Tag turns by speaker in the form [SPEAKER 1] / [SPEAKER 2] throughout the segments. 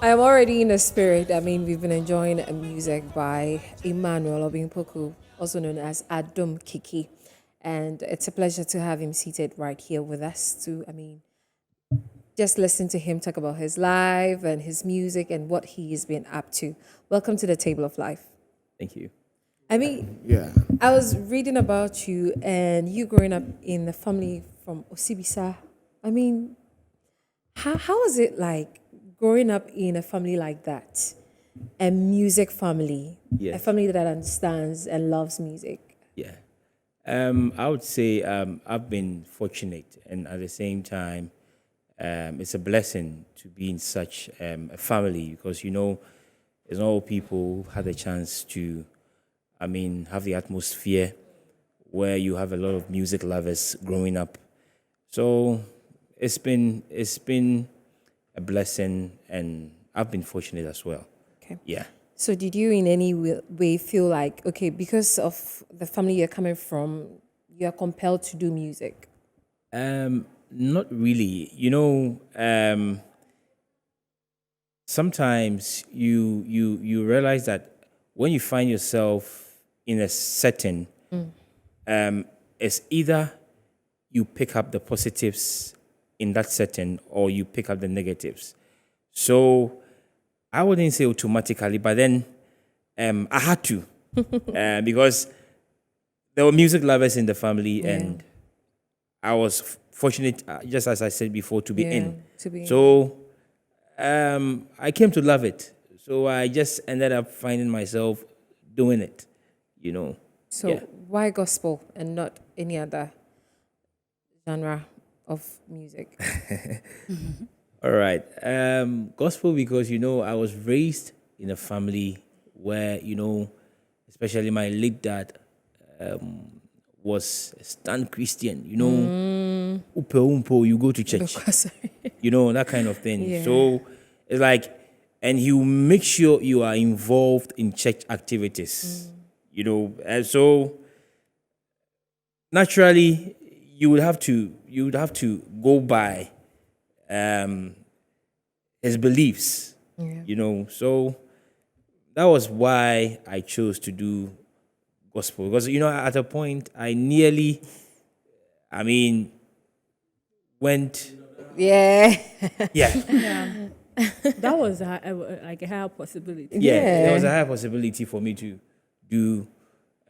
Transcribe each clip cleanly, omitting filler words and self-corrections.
[SPEAKER 1] I'm already in the spirit. I mean, we've been enjoying music by Emmanuel Obingpoku, also known as ADOM KIKI. And it's a pleasure to have him seated right here with us just listen to him talk about his life and his music and what he has been up to. Welcome to the Table of Life.
[SPEAKER 2] Thank you.
[SPEAKER 1] I mean,
[SPEAKER 3] Yeah.
[SPEAKER 1] I was reading about you and you growing up in a family from Osibisa. I mean, how was it like growing up in a family like that? A music family, a
[SPEAKER 2] Yes.
[SPEAKER 1] family that understands and loves music.
[SPEAKER 2] Yeah. I would say I've been fortunate, and at the same time, it's a blessing to be in such a family because it's not all people who've had the chance to, have the atmosphere where you have a lot of music lovers growing up. So it's been a blessing, and I've been fortunate as well.
[SPEAKER 1] Okay.
[SPEAKER 2] Yeah.
[SPEAKER 1] So did you in any way feel like, okay, because of the family you're coming from, you're compelled to do music?
[SPEAKER 2] Not really. Sometimes you realize that when you find yourself in a setting, it's either you pick up the positives in that setting or you pick up the negatives. So I wouldn't say automatically, but then I had to because there were music lovers in the family, and I was fortunate, just as I said before, to be in. So I came to love it. So I just ended up finding myself doing it,
[SPEAKER 1] So
[SPEAKER 2] Yeah.
[SPEAKER 1] why gospel and not any other genre of music?
[SPEAKER 2] All right. Gospel because, I was raised in a family where, especially my late dad was a stand Christian, upe umpo, you go to church,
[SPEAKER 1] Because
[SPEAKER 2] that kind of thing.
[SPEAKER 1] Yeah.
[SPEAKER 2] So it's like, and he will make sure you are involved in church activities, and so naturally you would have to go by his beliefs, so that was why I chose to do gospel because at a point I nearly went
[SPEAKER 1] yeah.
[SPEAKER 2] yeah
[SPEAKER 4] That was like a higher possibility.
[SPEAKER 2] there was a high possibility for me to do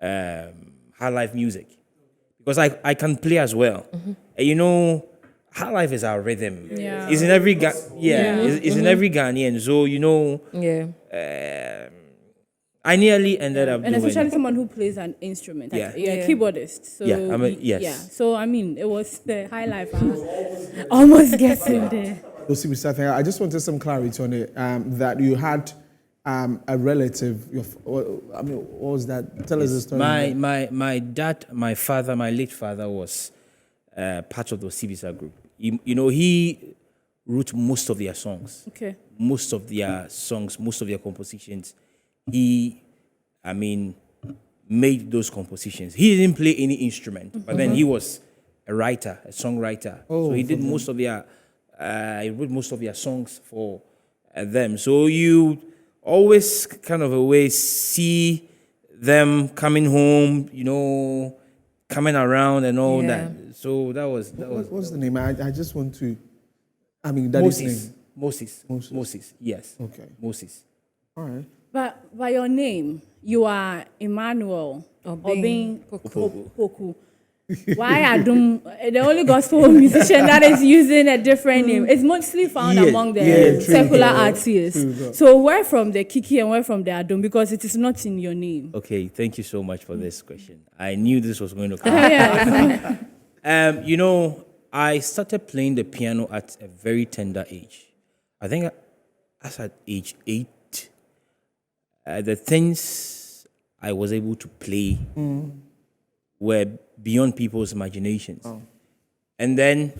[SPEAKER 2] high life music because I can play as well. And high life is our rhythm.
[SPEAKER 4] Yeah.
[SPEAKER 2] It's in every it's in every Ghanaian. So
[SPEAKER 1] Yeah.
[SPEAKER 2] I nearly ended up
[SPEAKER 4] And
[SPEAKER 2] doing
[SPEAKER 4] especially someone who plays an instrument. Like,
[SPEAKER 2] Yeah.
[SPEAKER 4] you're
[SPEAKER 1] Yeah.
[SPEAKER 4] a keyboardist. So
[SPEAKER 2] Yeah, yes.
[SPEAKER 4] Yeah. So it was the high life. Almost getting there.
[SPEAKER 3] I just wanted some clarity on it. That you had a relative. What was that? Tell us the story.
[SPEAKER 2] my dad, my father, my late father was part of the Civisa group. He wrote most of their songs.
[SPEAKER 4] Okay.
[SPEAKER 2] Most of their songs, most of their compositions. He, made those compositions. He didn't play any instrument, but then he was a writer, a songwriter. So he did most of their, he wrote most of their songs for them. So you always kind of always see them coming home, coming around and all
[SPEAKER 1] Yeah.
[SPEAKER 2] that. So that was
[SPEAKER 3] What's the name? I just want to. Daddy's name.
[SPEAKER 2] Moses. Yes.
[SPEAKER 3] Okay.
[SPEAKER 2] Moses.
[SPEAKER 3] All right.
[SPEAKER 4] But by your name, you are Emmanuel
[SPEAKER 1] Obing
[SPEAKER 4] Poku. Why Adum, the only gospel musician that is using a different name? It's mostly found
[SPEAKER 2] Yeah,
[SPEAKER 4] among the
[SPEAKER 3] true,
[SPEAKER 4] secular
[SPEAKER 3] though.
[SPEAKER 4] artists.
[SPEAKER 3] True, though.
[SPEAKER 4] So where from the Kiki and where from the Adum? Because it is not in your name.
[SPEAKER 2] Okay, thank you so much for this question. I knew this was going to come.
[SPEAKER 4] Yeah.
[SPEAKER 2] I started playing the piano at a very tender age. I think as at age 8, the things I was able to play were beyond people's imaginations. And then,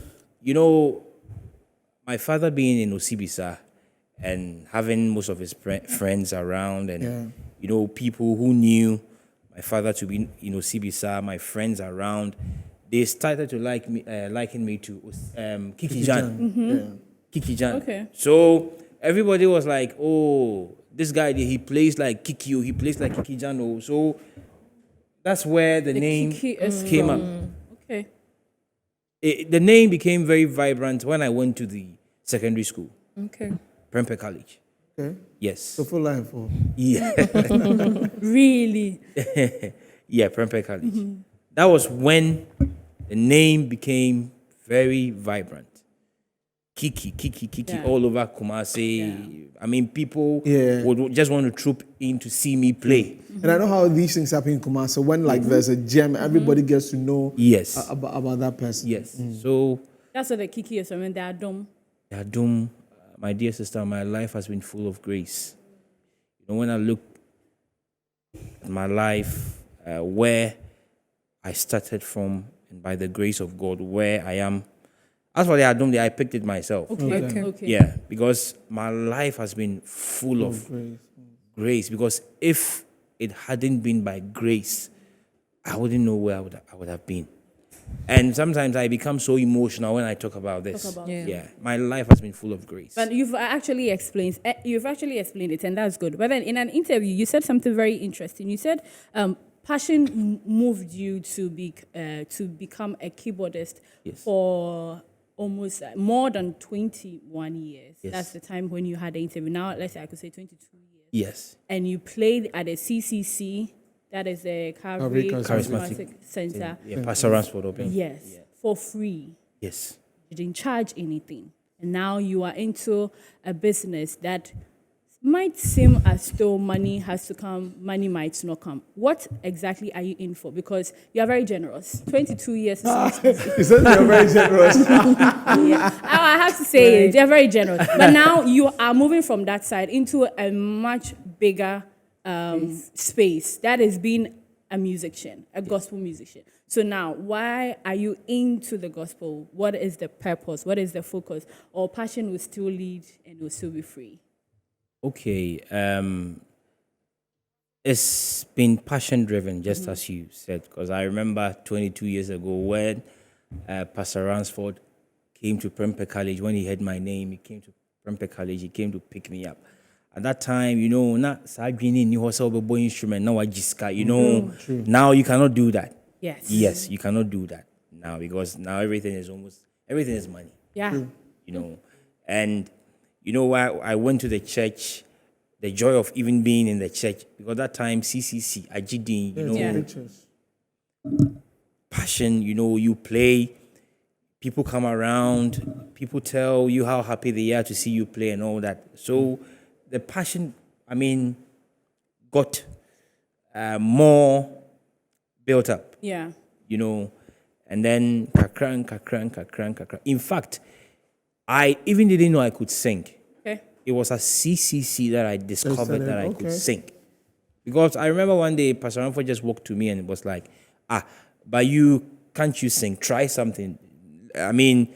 [SPEAKER 2] my father being in Osibisa and having most of his friends around and, people who knew my father to be in Osibisa, my friends around, they started to liken me to Kiki Jan. Kiki Jan.
[SPEAKER 4] Okay.
[SPEAKER 2] So everybody was like, oh, this guy, he plays like Kiki, he plays like Kiki Jano. So that's where the name
[SPEAKER 4] Kiki is
[SPEAKER 2] came
[SPEAKER 4] from-
[SPEAKER 2] up.
[SPEAKER 4] Okay.
[SPEAKER 2] The name became very vibrant when I went to the secondary school,
[SPEAKER 1] Okay.
[SPEAKER 2] Prempeh College.
[SPEAKER 3] Okay.
[SPEAKER 2] Yes.
[SPEAKER 3] So full life for.
[SPEAKER 2] Yeah.
[SPEAKER 4] Really?
[SPEAKER 2] Yeah, Prempeh College. That was when the name became very vibrant. Kiki,
[SPEAKER 4] Yeah.
[SPEAKER 2] all over Kumasi. I mean, people
[SPEAKER 3] Yeah.
[SPEAKER 2] would just want to troop in to see me play.
[SPEAKER 3] And I know how these things happen in Kumasi. When like there's a gem, everybody gets to know
[SPEAKER 2] Yes.
[SPEAKER 3] about that person.
[SPEAKER 2] Yes. So,
[SPEAKER 4] That's what the Kiki is from. They are dumb.
[SPEAKER 2] Adom, my dear sister, my life has been full of grace. You know, when I look at my life, where I started from, and by the grace of God, where I am. As for the Adom, I picked it myself.
[SPEAKER 4] Okay.
[SPEAKER 2] Yeah, because my life has been full of
[SPEAKER 3] Grace.
[SPEAKER 2] grace. Because if it hadn't been by grace, I wouldn't know where I would have been. And sometimes I become so emotional when I talk about this.
[SPEAKER 1] Yeah.
[SPEAKER 2] My life has been full of grace.
[SPEAKER 4] But you've actually explained it, and that's good. But then in an interview, you said something very interesting. You said passion moved you to become a keyboardist
[SPEAKER 2] Yes.
[SPEAKER 4] for almost more than 21 years.
[SPEAKER 2] Yes.
[SPEAKER 4] That's the time when you had the interview. Now, let's say I could say 22 years.
[SPEAKER 2] Yes.
[SPEAKER 4] And you played at a CCC, that is a Calvary
[SPEAKER 2] Charismatic
[SPEAKER 4] Charismatic Center.
[SPEAKER 2] Yeah, Pastor Ransford open.
[SPEAKER 4] Yes, for free.
[SPEAKER 2] Yes.
[SPEAKER 4] You didn't charge anything. And now you are into a business that might seem as though money has to come, money might not come. What exactly are you in for? Because you are very generous. 22 years is not easy.
[SPEAKER 3] He says you're very generous.
[SPEAKER 4] Yeah. I have to say it. They're very generous. But now you are moving from that side into a much bigger space. That is being a musician, a gospel musician. So now, why are you into the gospel? What is the purpose? What is the focus? Or passion will still lead and will still be free?
[SPEAKER 2] Okay. It's been passion driven, just as you said, because I remember 22 years ago when Pastor Ransford came to Prempeh College. When he heard my name, he came to Prempeh College. He came to pick me up. At that time, you know, not Sagrini knew how boy instrument. Now I just you know. Now you cannot do that.
[SPEAKER 4] Yes.
[SPEAKER 2] Yes, you cannot do that now because now everything is money.
[SPEAKER 4] Yeah.
[SPEAKER 2] You know, and you know why I went to the church, the joy of even being in the church, because that time CCC, IGD, you know,
[SPEAKER 4] Yeah.
[SPEAKER 3] Pictures.
[SPEAKER 2] passion, you know, you play, people come around, people tell you how happy they are to see you play and all that. So the passion, I mean, got more built up,
[SPEAKER 4] Yeah.
[SPEAKER 2] you know, and then kakran. In fact, I even didn't know I could sing.
[SPEAKER 4] Okay.
[SPEAKER 2] It was at CCC that I discovered that I could
[SPEAKER 3] Okay.
[SPEAKER 2] sing. Because I remember one day Pastor Ramford just walked to me and was like, but can't you sing? Try something. I mean,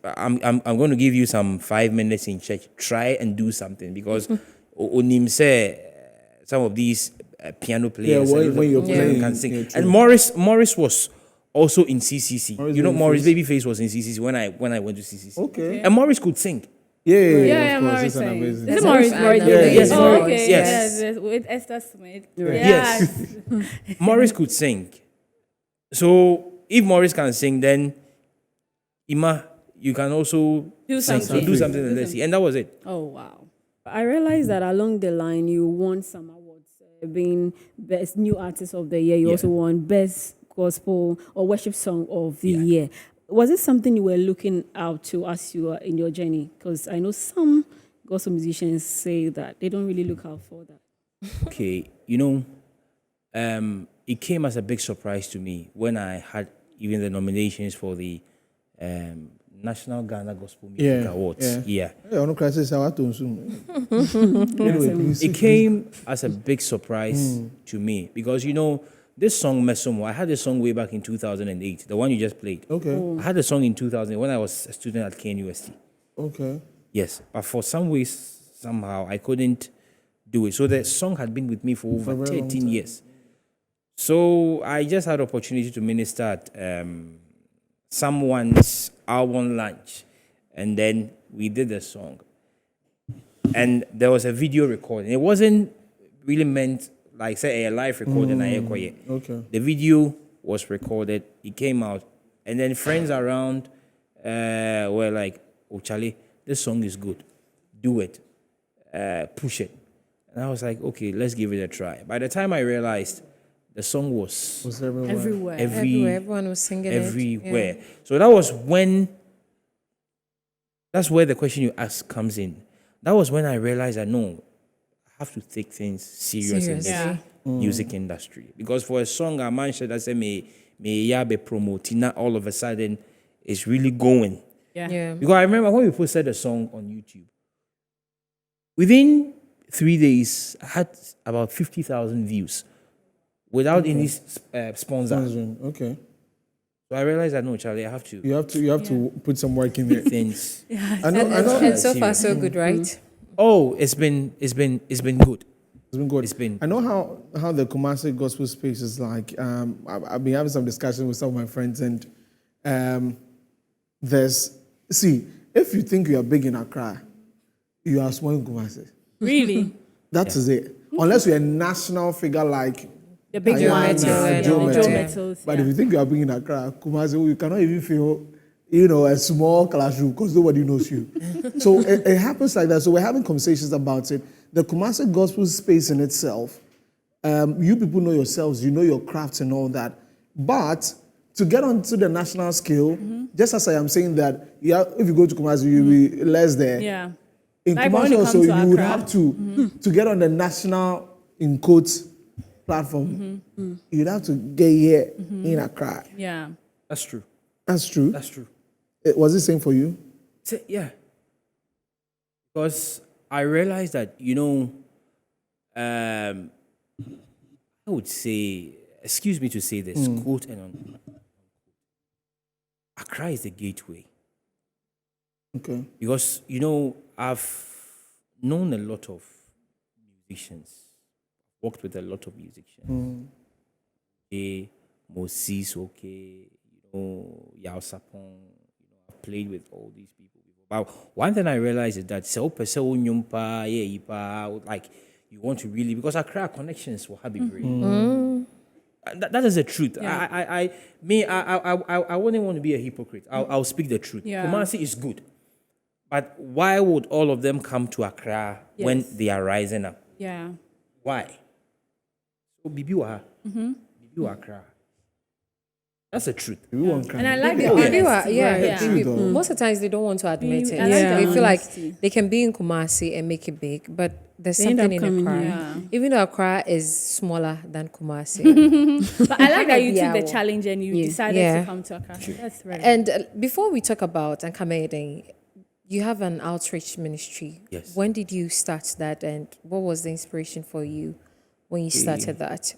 [SPEAKER 2] I'm going to give you some 5 minutes in church. Try and do something because Onim say some of these piano players
[SPEAKER 3] when you're playing,
[SPEAKER 2] can sing.
[SPEAKER 3] yeah, true.
[SPEAKER 2] And Morris was also in CCC. Morris Babyface was in CCC when I went to CCC.
[SPEAKER 3] Okay.
[SPEAKER 2] And Morris could sing.
[SPEAKER 3] Yeah,
[SPEAKER 4] Yeah,
[SPEAKER 3] of course.
[SPEAKER 4] Morris
[SPEAKER 3] It's an
[SPEAKER 4] saying.
[SPEAKER 3] amazing.
[SPEAKER 4] Is it Morris?
[SPEAKER 2] Yes.
[SPEAKER 4] Oh, okay.
[SPEAKER 2] Yes.
[SPEAKER 4] Yes. With Esther Smith.
[SPEAKER 2] Yes. Morris could sing. So if Morris can sing, then Ima, you can also
[SPEAKER 4] Do
[SPEAKER 2] sing.
[SPEAKER 4] something.
[SPEAKER 2] So do something and let's see. And that was it.
[SPEAKER 4] Oh, wow.
[SPEAKER 5] I realized that along the line, you won some awards, being Best New Artist of the Year. You also won Best Gospel or Worship Song of the Year. Was it something you were looking out to as you were in your journey? Because I know some gospel musicians say that they don't really look out for that.
[SPEAKER 2] Okay, you know, it came as a big surprise to me when I had even the nominations for the National Ghana Gospel Music Awards. Yeah.
[SPEAKER 3] Yeah, on crisis, I want to assume.
[SPEAKER 2] It came as a big surprise to me because, you know, this song, Mesomo, I had this song way back in 2008, the one you just played.
[SPEAKER 3] Okay.
[SPEAKER 2] I had the song in 2000 when I was a student at KNUST.
[SPEAKER 3] Okay.
[SPEAKER 2] Yes, but for some ways, somehow, I couldn't do it. So the song had been with me for over
[SPEAKER 3] a very long
[SPEAKER 2] 13
[SPEAKER 3] time.
[SPEAKER 2] years. So I just had opportunity to minister at someone's album launch, and then we did the song. And there was a video recording. It wasn't really meant like say a live recording.
[SPEAKER 3] Okay.
[SPEAKER 2] The video was recorded. It came out, and then friends around were like, "Oh, Charlie, this song is good. Do it. Push it." And I was like, "Okay, let's give it a try." By the time I realized, the song was
[SPEAKER 4] Everywhere.
[SPEAKER 1] Everywhere, everyone was singing it.
[SPEAKER 2] everywhere. So that was when. That's where the question you ask comes in. That was when I realized that no, I have to take things serious in this
[SPEAKER 1] Seriously.
[SPEAKER 2] music industry. Because for a song a man should say me ya be promoting, not all of a sudden it's really going.
[SPEAKER 1] Yeah.
[SPEAKER 2] Because I remember when we posted the song on YouTube, within 3 days I had about 50,000 views without any sponsor.
[SPEAKER 3] Okay.
[SPEAKER 2] So I realized that no, Charlie, I have to
[SPEAKER 3] You have to put some work in there.
[SPEAKER 2] things.
[SPEAKER 3] I know.
[SPEAKER 1] And so far, so good, right?
[SPEAKER 2] Oh, it's been good.
[SPEAKER 3] It's been good.
[SPEAKER 2] It's been-
[SPEAKER 3] I know how the Kumasi gospel space is like. I've been having some discussions with some of my friends, and if you think you are big in Accra, you are small in Kumasi.
[SPEAKER 4] Really?
[SPEAKER 3] That is it. Unless you're a national figure like
[SPEAKER 4] The big
[SPEAKER 3] Diana,
[SPEAKER 4] ones.
[SPEAKER 3] Joe
[SPEAKER 4] Joe
[SPEAKER 3] Metals.
[SPEAKER 4] Metals.
[SPEAKER 3] But if you think you are big in Accra, Kumasi, you cannot even feel, a small classroom because nobody knows you. So it happens like that. So we're having conversations about it. The Kumasi gospel space in itself, you people know yourselves, you know your crafts and all that. But to get onto the national scale, just as I am saying that, if you go to Kumasi, you'll be less there.
[SPEAKER 4] Yeah.
[SPEAKER 3] In
[SPEAKER 4] Like when
[SPEAKER 3] Kumasi
[SPEAKER 4] it
[SPEAKER 3] also,
[SPEAKER 4] comes
[SPEAKER 3] you
[SPEAKER 4] to
[SPEAKER 3] would
[SPEAKER 4] Accra.
[SPEAKER 3] have to get on the national, in quotes, platform. You'd have to get here in Accra.
[SPEAKER 4] Yeah.
[SPEAKER 2] That's true.
[SPEAKER 3] That's true.
[SPEAKER 2] That's true.
[SPEAKER 3] Was it same for you?
[SPEAKER 2] Yeah. Because I realized that, I would say, excuse me to say this, quote and on. Accra is the gateway.
[SPEAKER 3] Okay.
[SPEAKER 2] Because, I've known a lot of musicians, worked with a lot of musicians. Moses, okay, Yao Sapong, I've played with all these people before. But one thing I realized is that like you want to really, because Accra connections will have it. That is the truth.
[SPEAKER 4] Yeah.
[SPEAKER 2] I wouldn't want to be a hypocrite. I'll speak the truth.
[SPEAKER 4] Yeah.
[SPEAKER 2] Kumasi is good. But why would all of them come to Accra when
[SPEAKER 4] Yes.
[SPEAKER 2] they are rising up?
[SPEAKER 4] Yeah.
[SPEAKER 2] Why? So Bibiwa. Bibiwa Accra. That's the truth.
[SPEAKER 4] And I like the
[SPEAKER 1] People
[SPEAKER 4] honesty.
[SPEAKER 1] are,
[SPEAKER 4] Yeah.
[SPEAKER 1] people- most of the times they don't want to admit it.
[SPEAKER 4] I like the
[SPEAKER 1] They feel like
[SPEAKER 4] honesty.
[SPEAKER 1] they can be in Kumasi and make it big, but there's
[SPEAKER 5] They end
[SPEAKER 1] something
[SPEAKER 5] up
[SPEAKER 1] in
[SPEAKER 5] coming
[SPEAKER 1] Accra.
[SPEAKER 5] here.
[SPEAKER 4] Yeah.
[SPEAKER 1] Even though Accra is smaller than Kumasi.
[SPEAKER 4] But I like that you took the
[SPEAKER 1] Yeah.
[SPEAKER 4] challenge and you decided
[SPEAKER 1] Yeah.
[SPEAKER 4] to come to Accra. That's very
[SPEAKER 1] And before we talk about Ankamede, you have an outreach ministry.
[SPEAKER 2] Yes.
[SPEAKER 1] When did you start that, and what was the inspiration for you when you started that?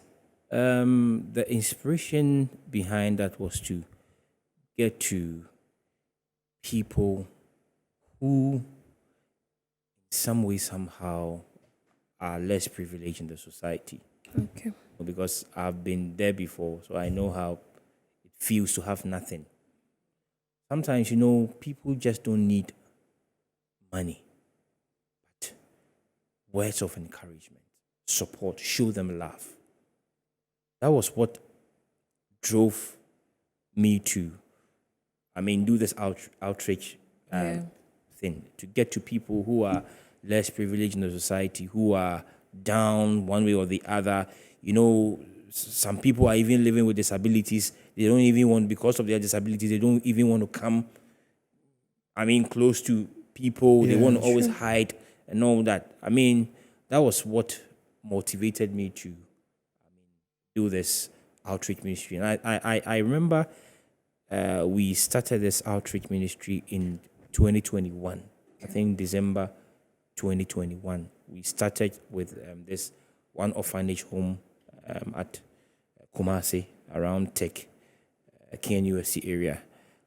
[SPEAKER 2] The inspiration behind that was to get to people who, some way, somehow, are less privileged in the society.
[SPEAKER 1] Okay.
[SPEAKER 2] Because I've been there before, so I know how it feels to have nothing. Sometimes, people just don't need money, but words of encouragement, support, show them love. That was what drove me to, do this outreach thing, to get to people who are less privileged in the society, who are down one way or the other. Some people are even living with disabilities. They don't even want, because of their disabilities, they don't even want to come, close to people. They want to always hide and all that. That was what motivated me to do this outreach ministry. And I remember we started this outreach ministry in 2021. I think December 2021. We started with this one orphanage home at Kumasi, around Tech, KNUSC area.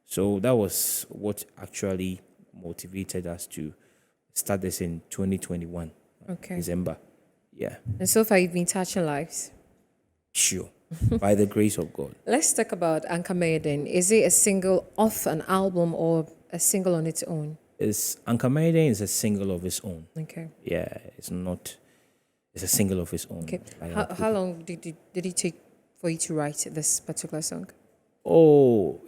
[SPEAKER 2] So that was what actually motivated us to start this in 2021,
[SPEAKER 1] Okay.
[SPEAKER 2] December. Yeah,
[SPEAKER 1] And so far, you've been touching lives.
[SPEAKER 2] sure. By the grace of God.
[SPEAKER 1] Let's talk about Ankamede. Is it a single off an album or a single on its own?
[SPEAKER 2] It's Anka Maiden is a single of its own.
[SPEAKER 1] Okay.
[SPEAKER 2] Yeah, it's not. It's a single of its own.
[SPEAKER 1] Okay.
[SPEAKER 2] Like
[SPEAKER 1] How long did it take for you to write this particular song?
[SPEAKER 2] Oh,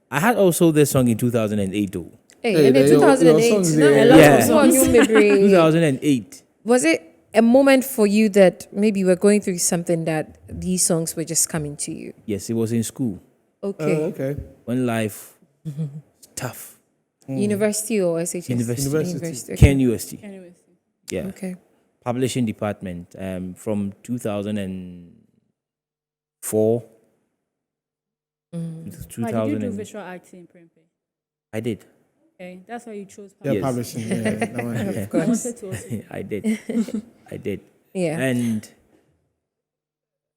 [SPEAKER 2] I had also this song in 2008 though.
[SPEAKER 1] Hey, in
[SPEAKER 3] your
[SPEAKER 1] 2008,
[SPEAKER 3] songs
[SPEAKER 1] not
[SPEAKER 3] there.
[SPEAKER 1] a lot
[SPEAKER 2] Yeah.
[SPEAKER 1] of songs.
[SPEAKER 2] 2008.
[SPEAKER 1] Was it a moment for you that maybe you were going through something that these songs were just coming to you?
[SPEAKER 2] Yes, it was in school
[SPEAKER 1] Okay.
[SPEAKER 3] Okay.
[SPEAKER 2] when life was tough.
[SPEAKER 1] University or SHS?
[SPEAKER 3] University.
[SPEAKER 1] Okay.
[SPEAKER 2] Ken UST.
[SPEAKER 4] Anyways.
[SPEAKER 2] Yeah.
[SPEAKER 1] Okay.
[SPEAKER 2] Publishing department from 2004 to
[SPEAKER 4] Why did you do
[SPEAKER 2] 2000.
[SPEAKER 4] visual acting in Prempeh?
[SPEAKER 2] I did.
[SPEAKER 4] Okay, that's why you chose.
[SPEAKER 3] Yeah,
[SPEAKER 2] Yes.
[SPEAKER 3] publishing. Yeah, that one.
[SPEAKER 1] Of
[SPEAKER 4] I
[SPEAKER 1] course.
[SPEAKER 4] wanted to also.
[SPEAKER 2] I did. I did.
[SPEAKER 1] Yeah.
[SPEAKER 2] And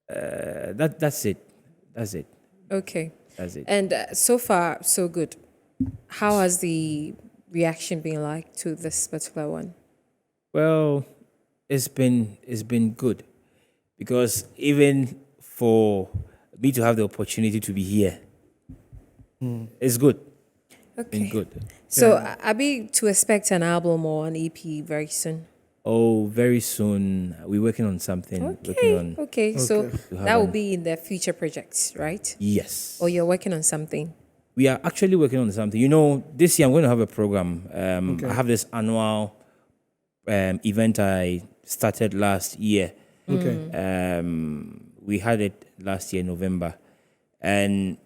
[SPEAKER 2] that's it. That's it.
[SPEAKER 1] Okay.
[SPEAKER 2] That's it.
[SPEAKER 1] And so far, so good. How has the reaction been like to this particular one?
[SPEAKER 2] Well, it's been good because even for me to have the opportunity to be here, it's good. Been
[SPEAKER 1] Okay.
[SPEAKER 2] good.
[SPEAKER 1] So, are we to expect an album or an EP very soon?
[SPEAKER 2] Oh, very soon we're working on something. Working
[SPEAKER 1] Okay.
[SPEAKER 2] on
[SPEAKER 1] Okay. So
[SPEAKER 2] To have
[SPEAKER 1] that will
[SPEAKER 2] an-
[SPEAKER 1] be in the future projects, right?
[SPEAKER 2] yes.
[SPEAKER 1] Or you're working on something.
[SPEAKER 2] We are actually working on something. This year I'm going to have a program. I have this annual event I started last year.
[SPEAKER 3] Okay.
[SPEAKER 2] We had it last year, November. And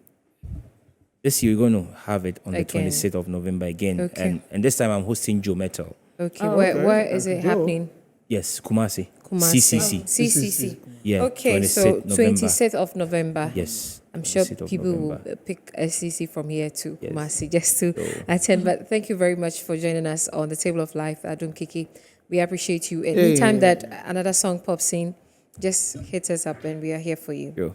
[SPEAKER 2] this year we're going to have it on the
[SPEAKER 1] Again.
[SPEAKER 2] 26th of November again.
[SPEAKER 1] Okay.
[SPEAKER 2] And this time I'm hosting Joe Metal.
[SPEAKER 1] Okay.
[SPEAKER 3] Oh,
[SPEAKER 1] where
[SPEAKER 3] okay.
[SPEAKER 1] where is it
[SPEAKER 3] Joe.
[SPEAKER 1] happening?
[SPEAKER 2] Yes, Kumasi.
[SPEAKER 1] Kumasi.
[SPEAKER 2] CCC.
[SPEAKER 1] CCC.
[SPEAKER 2] Yeah.
[SPEAKER 1] Okay.
[SPEAKER 2] 26th
[SPEAKER 1] So
[SPEAKER 2] November.
[SPEAKER 1] 26th of November.
[SPEAKER 2] Yes.
[SPEAKER 1] I'm sure
[SPEAKER 2] 26th of
[SPEAKER 1] people
[SPEAKER 2] November.
[SPEAKER 1] will pick SCC from here to
[SPEAKER 2] Yes.
[SPEAKER 1] Kumasi just to attend. But thank you very much for joining us on the Table of Life, ADOM KIKI. We appreciate you. Anytime that another song pops in, just hit us up and we are here for you.
[SPEAKER 2] Yo.